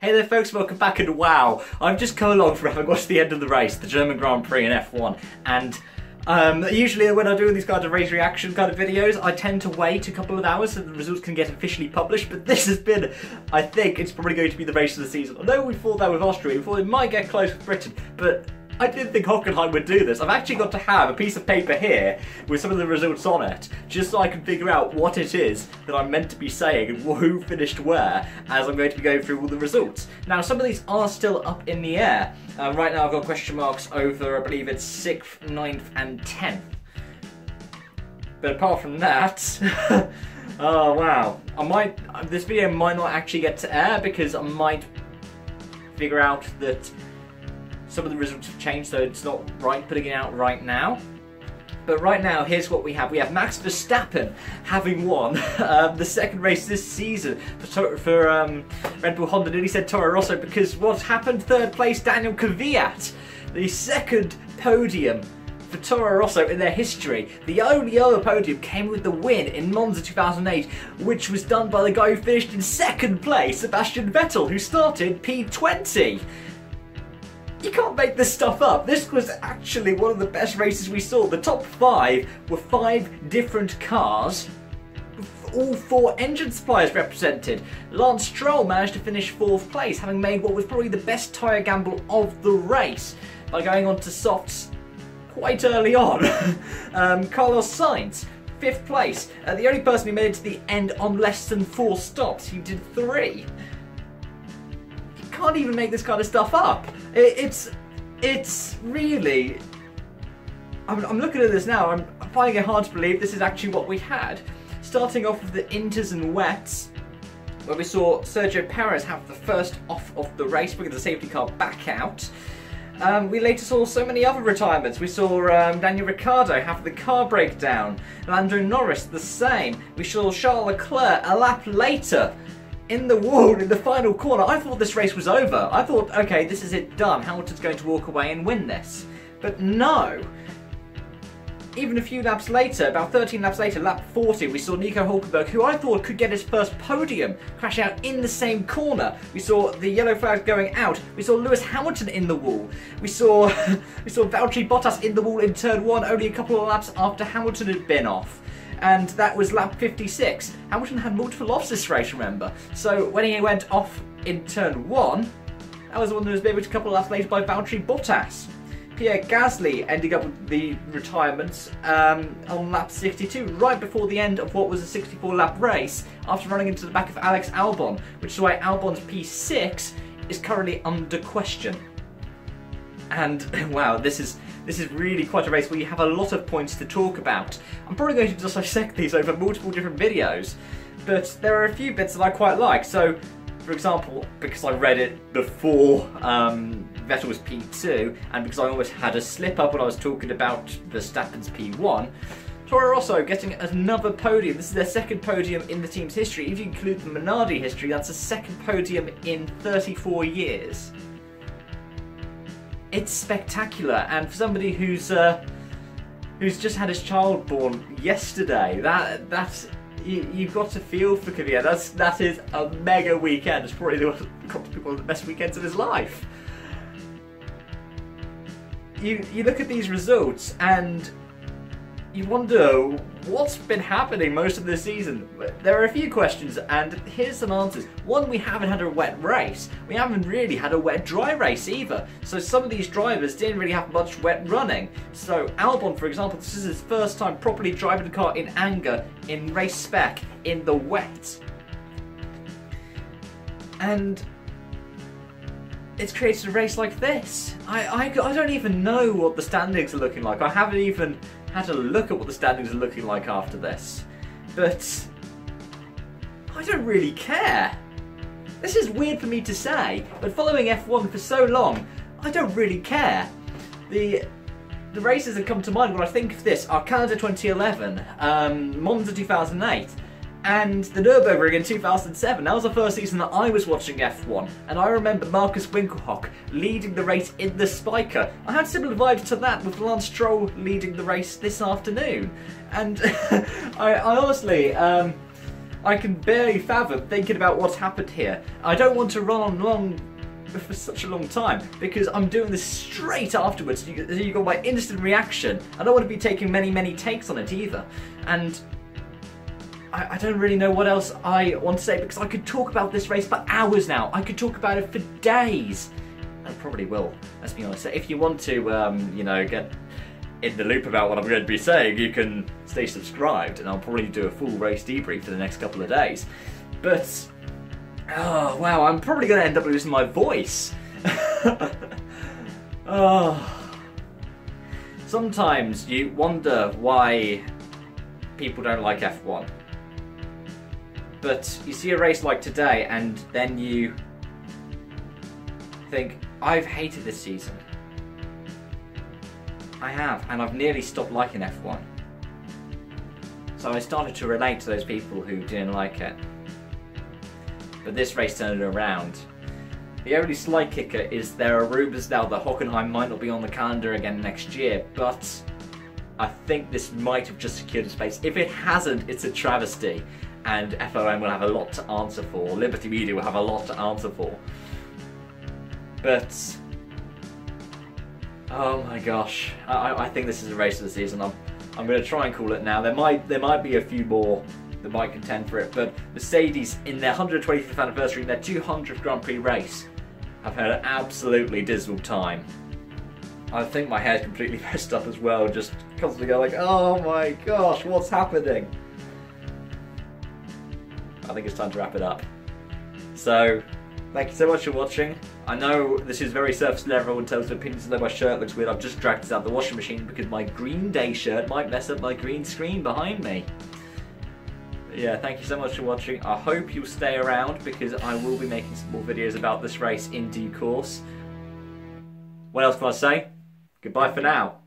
Hey there folks, welcome back, and wow, I've just come along from having watched the end of the race, the German Grand Prix in F1, and usually when I do these kinds of race reaction kind of videos, I tend to wait a couple of hours so the results can get officially published, but this has been, I think it's probably going to be the race of the season. I know we thought that with Austria, we thought it might get close with Britain, but I didn't think Hockenheim would do this. I've actually got to have a piece of paper here with some of the results on it, just so I can figure out what it is that I'm meant to be saying and who finished where, as I'm going to be going through all the results. Now, some of these are still up in the air. Right now I've got question marks over, I believe it's 6th, 9th and 10th. But apart from that, oh wow. This video might not actually get to air because I might figure out that some of the results have changed, so it's not right putting it out right now. But right now, here's what we have. We have Max Verstappen having won the second race this season for Red Bull Honda. Nearly said Toro Rosso because what happened? Third place, Daniel Kvyat. The second podium for Toro Rosso in their history. The only other podium came with the win in Monza 2008, which was done by the guy who finished in second place, Sebastian Vettel, who started P20. You can't make this stuff up. This was actually one of the best races we saw. The top 5 were 5 different cars, all 4 engine suppliers represented. Lance Stroll managed to finish 4th place, having made what was probably the best tyre gamble of the race by going on to softs quite early on. Carlos Sainz, 5th place. The only person who made it to the end on less than 4 stops. He did 3. Can't even make this kind of stuff up. It's really, I'm looking at this now, I'm finding it hard to believe this is actually what we had. Starting off with the inters and wets, where we saw Sergio Perez have the first off of the race, bringing the safety car back out. We later saw so many other retirements. We saw Daniel Ricciardo have the car breakdown, Lando Norris the same. We saw Charles Leclerc a lap later in the wall in the final corner. I thought this race was over. I thought, okay, this is it, done. Hamilton's going to walk away and win this. But no. Even a few laps later, about 13 laps later, lap 40, we saw Nico Hulkenberg, who I thought could get his first podium, crash out in the same corner. We saw the yellow flag going out. We saw Lewis Hamilton in the wall. We saw Valtteri Bottas in the wall in turn 1, only a couple of laps after Hamilton had been off. And that was lap 56. Hamilton had multiple offs this race, remember? So when he went off in turn 1, that was the one that was maybe a couple of laps later by Valtteri Bottas. Pierre Gasly ending up with the retirements on lap 62, right before the end of what was a 64-lap race, after running into the back of Alex Albon, which is why Albon's P6 is currently under question. And wow, this is really quite a race where you have a lot of points to talk about. I'm probably going to dissect these over multiple different videos, but there are a few bits that I quite like. So, for example, because I read it before Vettel was P2, and because I almost had a slip up when I was talking about Verstappen's P1, Toro Rosso getting another podium. This is their second podium in the team's history. If you include the Minardi history, that's a second podium in 34 years. It's spectacular, and for somebody who's just had his child born yesterday, you've got to feel for Kvyat. That is a mega weekend. It's probably one of the best weekends of his life. You look at these results and you wonder what's been happening most of the season. There are a few questions, and here's some answers. One, we haven't had a wet race. We haven't really had a wet dry race either. So some of these drivers didn't really have much wet running. So Albon, for example, this is his first time properly driving the car in anger, in race spec, in the wet. And it's created a race like this. I don't even know what the standings are looking like. I haven't even had a look at what the standings are looking like after this. But I don't really care. This is weird for me to say, but following F1 for so long, I don't really care. The races that come to mind when I think of this are Canada 2011, Monza 2008, and the Nürburgring in 2007. That was the first season that I was watching F1, and I remember Marcus Winkelhock leading the race in the Spiker. I had similar vibes to that with Lance Stroll leading the race this afternoon, and I honestly, I can barely fathom thinking about what's happened here. I don't want to run on long for such a long time because I'm doing this straight afterwards. You got my instant reaction. I don't want to be taking many takes on it either. And I don't really know what else I want to say because I could talk about this race for hours now. I could talk about it for days. I probably will, let's be honest. If you want to, you know, get in the loop about what I'm going to be saying, you can stay subscribed and I'll probably do a full race debrief for the next couple of days. But, oh wow, I'm probably going to end up losing my voice. Oh. Sometimes you wonder why people don't like F1. But you see a race like today and then you think, I've hated this season. I have, and I've nearly stopped liking F1. So I started to relate to those people who didn't like it. But this race turned it around. The only slight kicker is there are rumours now that Hockenheim might not be on the calendar again next year, but I think this might have just secured a space. If it hasn't, it's a travesty, and FOM will have a lot to answer for. Liberty Media will have a lot to answer for. But, oh my gosh, I think this is a race of the season. I'm going to try and call it now. There might be a few more that might contend for it, but Mercedes, in their 125th anniversary, their 200th Grand Prix race, have had an absolutely dismal time. I think my hair's completely messed up as well, just constantly going like, oh my gosh, what's happening? I think it's time to wrap it up. So, thank you so much for watching. I know this is very surface level in terms of opinions, although my shirt looks weird. I've just dragged it out of the washing machine because my Green Day shirt might mess up my green screen behind me. But yeah, thank you so much for watching. I hope you'll stay around because I will be making some more videos about this race in due course. What else can I say? Goodbye for now.